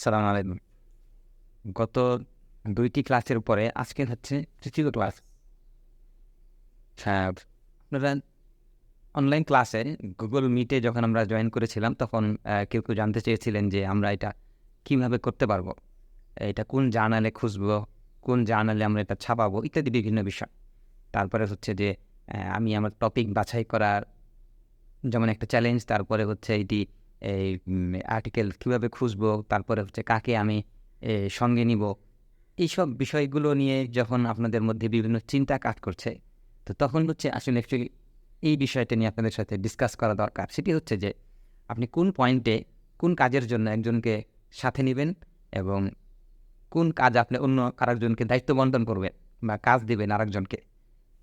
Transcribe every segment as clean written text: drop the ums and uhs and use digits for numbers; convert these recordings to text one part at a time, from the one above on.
আসসালামু আলাইকুম। গত ২টি ক্লাসের পরে আজকে হচ্ছে ৩য় ক্লাস। হ্যাঁ, আপনারা অনলাইন ক্লাসে Google Meet-এ যখন আমরা জয়েন করেছিলাম তখন কেউ জানতে চেয়েছিলেন যে আমরা এটা কিভাবে করতে পারবো? এটা কোন জার্নালে খুঁজবো? কোন জার্নালে আমরা এটা ছাপাবো? ইত্যাদি বিভিন্ন বিষয়। তারপরে হচ্ছে যে আমি আমার টপিক বাছাই করার যেমন একটা চ্যালেঞ্জ, তারপরে হচ্ছে এটি এই আর্টিকেল কিভাবে খুঁজবো? তারপরে হচ্ছে কাকে আমি সঙ্গে নিবো? এইসব বিষয়গুলো নিয়ে যখন আপনাদের মধ্যে বিভিন্ন চিন্তা কাজ করছে, তো তখন হচ্ছে আসলে অ্যাকচুয়ালি এই বিষয়টা নিয়ে আপনাদের সাথে ডিসকাস করা দরকার। সেটি হচ্ছে যে আপনি কোন পয়েন্টে কোন কাজের জন্য একজনকে সাথে নিবেন এবং কোন কাজ আপনি অন্য আরেকজনকে দায়িত্ব বন্টন করবেন বা কাজ দিবেন আরেকজনকে।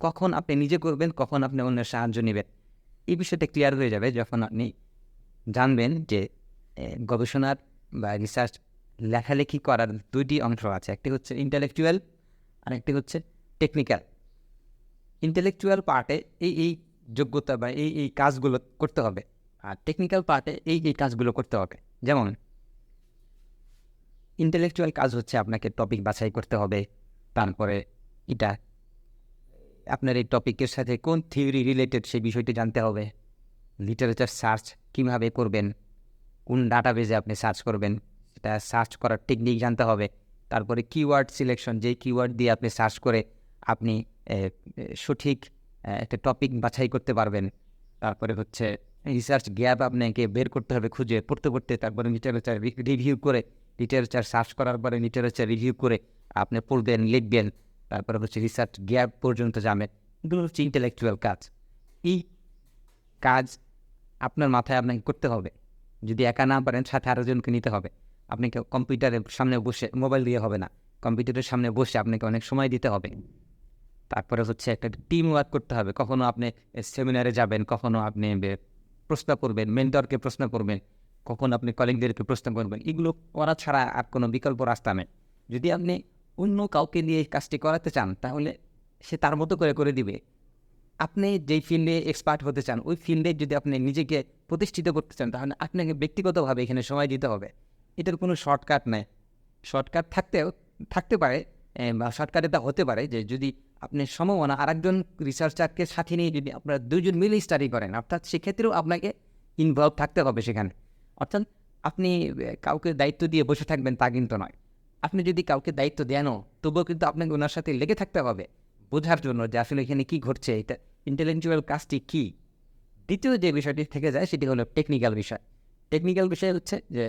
কখন আপনি নিজে করবেন, কখন আপনি অন্যের সাহায্য নিবেন। এই বিষয়টা ক্লিয়ার হয়ে যাবে যখন আপনি জানবেন যে গবেষণার বা রিসার্চ লেখালেখি করার ২ টি অংশ আছে। একটি হচ্ছে ইন্টেলেকচুয়াল, আরেকটি হচ্ছে টেকনিক্যাল। ইন্টেলেকচুয়াল পার্টে এই যোগ্যতা বা এই কাজগুলো করতে হবে। আর টেকনিক্যাল পার্টে এই কাজগুলো করতে হবে। যেমন ইন্টেলেকচুয়াল কাজ হচ্ছে আপনাকে টপিক বাছাই করতে হবে। তারপরে এটা আপনার এই টপিকের সাথে কোন থিওরি রিলেটেড সেই বিষয়টি জানতে হবে। লিটারেচার সার্চ কিভাবে করবেন, কোন ডাটাবেজে আপনি সার্চ করবেন, সেটা সার্চ করার টেকনিক জানতে হবে। তারপরে কিওয়ার্ড সিলেকশন, যেই কিওয়ার্ড দিয়ে আপনি সার্চ করে আপনি সঠিক একটা টপিক বাছাই করতে পারবেন। তারপরে হচ্ছে রিসার্চ গ্যাপ আপনাকে বের করতে হবে খুঁজে, পড়তে তারপরে লিটারেচার রিভিউ করে, লিটারেচার সার্চ করার পরে লিটারেচার রিভিউ করে আপনি পড়বেন, লিখবেন। তারপরে হচ্ছে রিসার্চ গ্যাপ পর্যন্ত যাবেন। এগুলো হচ্ছে ইন্টেলেকচুয়াল কাজ। এই কাজ আপনার মাথায় আপনাকে করতে হবে। যদি একা না পারেন সাথে আরেকজনকে নিতে হবে। আপনাকে কম্পিউটারের সামনে বসে, মোবাইল দিয়ে হবে না। কম্পিউটারের সামনে বসে আপনাকে অনেক সময় দিতে হবে। তারপরে হচ্ছে একটা টিম ওয়ার্ক করতে হবে। কখনো আপনি সেমিনারে যাবেন, কখনো আপনি প্রশ্ন করবেন, মেন্টরকে প্রশ্ন করবেন, কখনো আপনি কলিগদেরকে প্রশ্ন করবেন। এগুলো করা ছাড়া আর কোনো বিকল্প রাস্তা নেই। যদি আপনি অন্য কাউকে দিয়ে এই কাজটি করাতে চান তাহলে সে তার মতো করে দিবে। আপনি যেই ফিল্ডে এক্সপার্ট হতে চান, ওই ফিল্ডে যদি আপনি নিজেকে প্রতিষ্ঠিত করতে চান, তাহলে আপনাকে ব্যক্তিগতভাবে এখানে সময় দিতে হবে। এটার কোনো শর্টকাট নাই। শর্টকাট থাকতে পারে, বা শর্টকাট এটা হতে পারে যে যদি আপনি সম্ভাবনা আরেকজন রিসার্চারকে সাথে নিয়ে যদি আপনারা ২ জন মিলে স্টাডি করেন, অর্থাৎ সেক্ষেত্রেও আপনাকে ইনভলভ থাকতে হবে সেখানে। অর্থাৎ আপনি কাউকে দায়িত্ব দিয়ে বসে থাকবেন তা কিন্তু নয়। আপনি যদি কাউকে দায়িত্ব দেনও, তবুও কিন্তু আপনাকে ওনার সাথে লেগে থাকতে হবে বোঝার জন্য যে আসলে এখানে কী ঘটছে, এটা ইন্টেলেকচুয়াল কাজটি কী। দ্বিতীয় যে বিষয়টি থেকে যায় সেটি হলো টেকনিক্যাল বিষয়। টেকনিক্যাল বিষয় হচ্ছে যে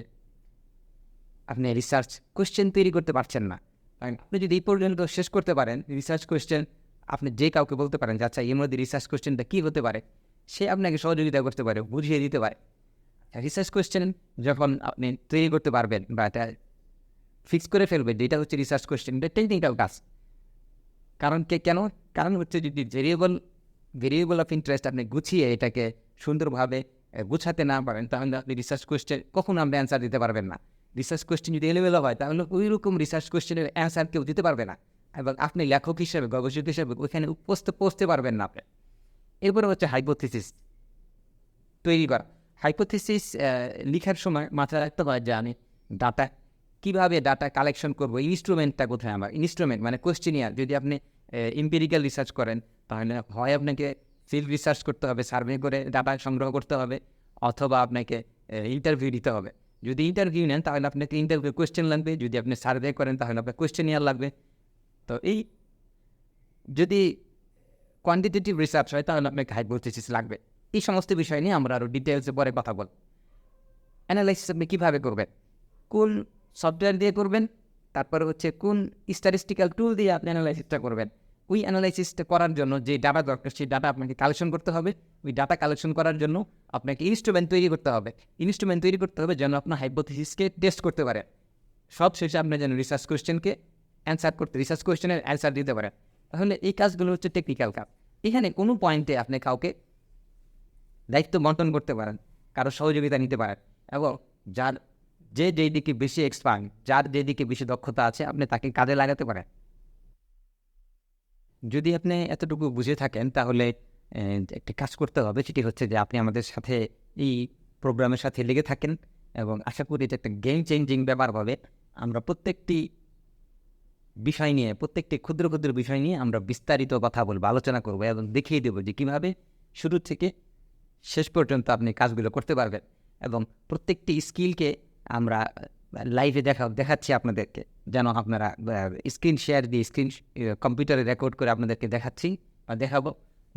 আপনি রিসার্চ কোয়েশ্চেন তৈরি করতে পারছেন না। আপনি যদি এই পর্যন্ত শেষ করতে পারেন রিসার্চ কোয়েশ্চেন, আপনি যে কাউকে বলতে পারেন যে আচ্ছা এর মধ্যে রিসার্চ কোয়েশ্চেনটা কী হতে পারে, সে আপনাকে সহযোগিতা করতে পারে, বুঝিয়ে দিতে পারে। রিসার্চ কোয়েশ্চেন যখন আপনি তৈরি করতে পারবেন বা এটা ফিক্স করে ফেলবেন যে এটা হচ্ছে রিসার্চ কোয়েশ্চেন, এটা টেকনিক্যাল কাজ। কেন? কারণ হচ্ছে যদি ভেরিয়েবল অফ ইন্টারেস্ট আপনি গুছিয়ে এটাকে সুন্দরভাবে গুছাতে না পারেন, তাহলে আপনি রিসার্চ কোয়েশ্চেন কখনো আপনি অ্যান্সার দিতে পারবেন না। রিসার্চ কোয়েশ্চেন যদি এলোমেলো হয়, তাহলে ওই রকম রিসার্চ কোয়েশ্চেনের অ্যান্সার কেউ দিতে পারবে না এবং আপনি লেখক হিসেবে, গবেষক হিসেবে ওইখানে পৌঁছতে পারবেন না আপনি। এরপরে হচ্ছে হাইপোথিসিস তৈরি করা। হাইপোথিসিস লিখার সময় মাথায় রাখতে হয় যে আমি কীভাবে ডাটা কালেকশন করবো, ইনস্ট্রুমেন্টটা কোথায় আমার। ইনস্ট্রুমেন্ট মানে কোয়েশ্চেনিয়ার। যদি আপনি এম্পিরিক্যাল রিসার্চ করেন, তাহলে হয় আপনাকে ফিল্ড রিসার্চ করতে হবে, সার্ভে করে ডাটা সংগ্রহ করতে হবে, অথবা আপনাকে ইন্টারভিউ দিতে হবে। যদি ইন্টারভিউ নেন তাহলে আপনাকে ইন্টারভিউ কোয়েশ্চেন লাগবে, যদি আপনি সার্ভে করেন তাহলে আপনার কোয়েশ্চেনিয়ার লাগবে। তো যদি কোয়ান্টিটেটিভ রিসার্চ হয় তাহলে আপনাকে হাইপোথিসিস লাগবে। এই সমস্ত বিষয় নিয়ে আমরা আরও ডিটেলসে পরে কথা বলব। অ্যানালাইসিস আপনি কীভাবে করবেন, কোন সফটওয়্যার দিয়ে করবেন, তারপরে হচ্ছে কোন স্ট্যাটিস্টিক্যাল টুল দিয়ে আপনি অ্যানালাইসিসটা করবেন। ওই অ্যানালাইসিসটা করার জন্য যে ডাটা দরকার, সেই ডাটা আপনাকে কালেকশন করতে হবে। ওই ডাটা কালেকশন করার জন্য আপনাকে ইনস্ট্রুমেন্ট তৈরি করতে হবে। ইনস্ট্রুমেন্ট তৈরি করতে হবে যেন আপনার হাইপোথিসিসকে টেস্ট করতে পারে। সব শেষে আপনি যেন রিসার্চ কোয়েশ্চেনের অ্যান্সার দিতে পারেন। তাহলে এই কাজগুলো হচ্ছে টেকনিক্যাল কাজ। এখানে কোনো পয়েন্টে আপনি কাউকে দায়িত্ব বন্টন করতে পারেন, কারো সহযোগিতা নিতে পারেন এবং যেই দিকে বেশি এক্সপার্ট, যার যেদিকে বেশি দক্ষতা আছে, আপনি তাকে কাজে লাগাতে পারেন। যদি আপনি এতটুকু বুঝে থাকেন তাহলে একটি কাজ করতে হবে, সেটি হচ্ছে যে আপনি আমাদের সাথে এই প্রোগ্রামের সাথে লেগে থাকেন এবং আশা করি এটা একটা গেম চেঞ্জিং ব্যাপার হবে। আমরা প্রত্যেকটি বিষয় নিয়ে, প্রত্যেকটি ক্ষুদ্র ক্ষুদ্র বিষয় নিয়ে আমরা বিস্তারিত কথা বলবো, আলোচনা করবো এবং দেখিয়ে দেবো যে কীভাবে শুরু থেকে শেষ পর্যন্ত আপনি কাজগুলো করতে পারবেন। এবং প্রত্যেকটি স্কিলকে আমরা লাইভে দেখাচ্ছি আপনাদেরকে, যেন আপনারা স্ক্রিন শেয়ার দিয়ে কম্পিউটারে রেকর্ড করে আপনাদেরকে দেখাচ্ছি বা দেখাবো,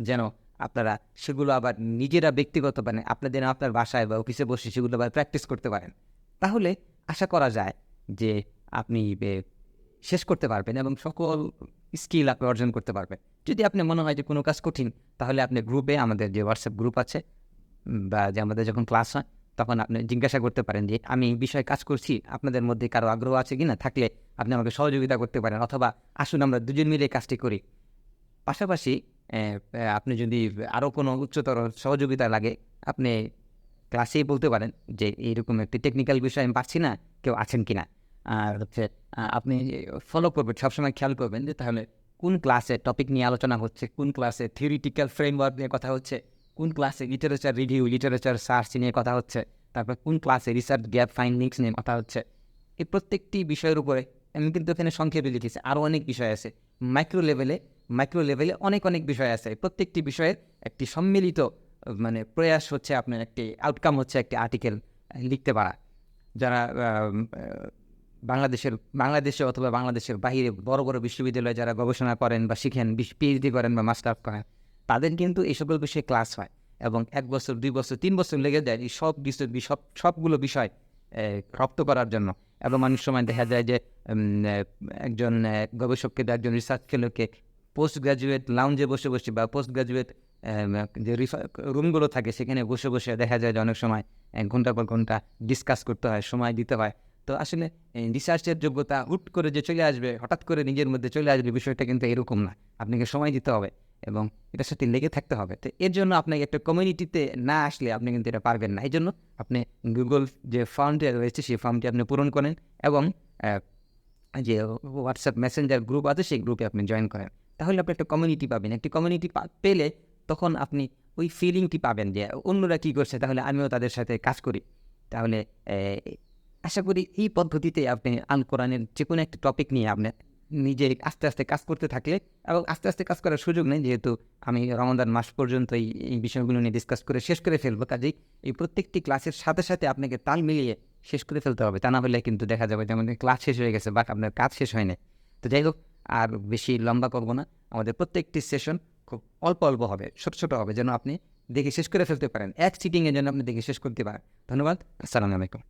যেন আপনারা সেগুলো আবার নিজেরা ব্যক্তিগত মানে আপনাদের আপনার বাসায় বা অফিসে বসে সেগুলো আবার প্র্যাকটিস করতে পারেন। তাহলে আশা করা যায় যে আপনি শেষ করতে পারবেন এবং সকল স্কিল আপনি অর্জন করতে পারবেন। যদি আপনি মনে হয় যে কোনো কাজ কঠিন, তাহলে আপনি গ্রুপে, আমাদের যে হোয়াটসঅ্যাপ গ্রুপ আছে বা যে আমাদের যখন ক্লাস হয় তখন আপনি জিজ্ঞাসা করতে পারেন যে আমি এই বিষয়ে কাজ করছি, আপনাদের মধ্যে কারো আগ্রহ আছে কিনা, থাকলে আপনি আমাকে সহযোগিতা করতে পারেন, অথবা আসুন আমরা দুজন মিলে কাজটি করি। পাশাপাশি আপনি যদি আরও কোনো উচ্চতর সহযোগিতা লাগে, আপনি ক্লাসেই বলতে পারেন যে এইরকম একটি টেকনিক্যাল বিষয় আমি পারছি না, কেউ আছেন কিনা। আর হচ্ছে আপনি ফলো করবেন, সবসময় খেয়াল করবেন যে তাহলে কোন ক্লাসে টপিক নিয়ে আলোচনা হচ্ছে, কোন ক্লাসে থিওরিটিক্যাল ফ্রেমওয়ার্ক নিয়ে কথা হচ্ছে, কোন ক্লাসে লিটারেচার রিভিউ, লিটারেচার সার্চ নিয়ে কথা হচ্ছে, তারপর কোন ক্লাসে রিসার্চ গ্যাপ ফাইন্ডিংস নিয়ে কথা হচ্ছে। এই প্রত্যেকটি বিষয়ের উপরে আমি কিন্তু এখানে সংক্ষেপে লিখেছি, আরও অনেক বিষয় আছে। মাইক্রো লেভেলে অনেক বিষয় আছে। প্রত্যেকটি বিষয়ের একটি সম্মিলিত মানে প্রয়াস হচ্ছে আপনার একটি আউটকাম হচ্ছে একটি আর্টিকেল লিখতে পারা। যারা বাংলাদেশে অথবা বাংলাদেশের বাইরে বড় বড় বিশ্ববিদ্যালয়ে যারা গবেষণা করেন বা শিখেন, পিএইচডি করেন বা মাস্টার্স করেন, তাদের কিন্তু এই সকল বিষয়ে ক্লাস হয় এবং 1 বছর 2 বছর 3 বছর লেগে যায় এই সবগুলো বিষয় রপ্ত করার জন্য। এবং অনেক সময় দেখা যায় যে একজন গবেষককে, একজন রিসার্চ ফেলোকে পোস্ট গ্রাজুয়েট লাউঞ্জে বসে বা পোস্ট গ্রাজুয়েট যে রুমগুলো থাকে সেখানে বসে দেখা যায় যে অনেক সময় ঘন্টার পর ঘন্টা ডিসকাস করতে হয়, সময় দিতে হয়। তো আসলে রিসার্চের যোগ্যতা হুট করে যে চলে আসবে, হঠাৎ করে নিজের মধ্যে চলে আসবে, বিষয়টা কিন্তু এরকম না। আপনাকে সময় দিতে হবে এবং এটার সাথে লেগে থাকতে হবে। তো এর জন্য আপনাকে একটা কমিউনিটিতে না আসলে আপনি কিন্তু এটা পারবেন না। এই জন্য আপনি গুগল যে ফর্মটি রয়েছে সেই ফর্মটি আপনি পূরণ করেন এবং যে হোয়াটসঅ্যাপ মেসেঞ্জার গ্রুপ আছে সেই গ্রুপে আপনি জয়েন করেন। তাহলে আপনি একটা কমিউনিটি পাবেন। একটি কমিউনিটি পেলে তখন আপনি ওই ফিলিংটি পাবেন যে অন্যরা কী করছে, তাহলে আমিও তাদের সাথে কাজ করি। তাহলে আশা করি এই পদ্ধতিতে আপনি আল কোরআনের যে কোনো একটা টপিক নিয়ে আপনি নিজে আস্তে আস্তে কাজ করতে থাকলে, এবং আস্তে আস্তে কাজ করার সুযোগ নেই, যেহেতু আমি রমাদান মাস পর্যন্ত এই বিষয়গুলো নিয়ে ডিসকাস করে শেষ করে ফেলবো। কাজেই এই প্রত্যেকটি ক্লাসের সাথে সাথে আপনাকে তাল মিলিয়ে শেষ করে ফেলতে হবে। তা না হলে কিন্তু দেখা যাবে যেমন ক্লাস শেষ হয়ে গেছে বাট আপনার কাজ শেষ হয় না। তো যাই হোক, আর বেশি লম্বা করবো না। আমাদের প্রত্যেকটি সেশন খুব অল্প হবে, ছোট হবে, যেন আপনি দেখে শেষ করে ফেলতে পারেন। এক সিটিংয়ে যেন আপনি দেখে শেষ করতে পারেন। ধন্যবাদ। আসসালামু আলাইকুম।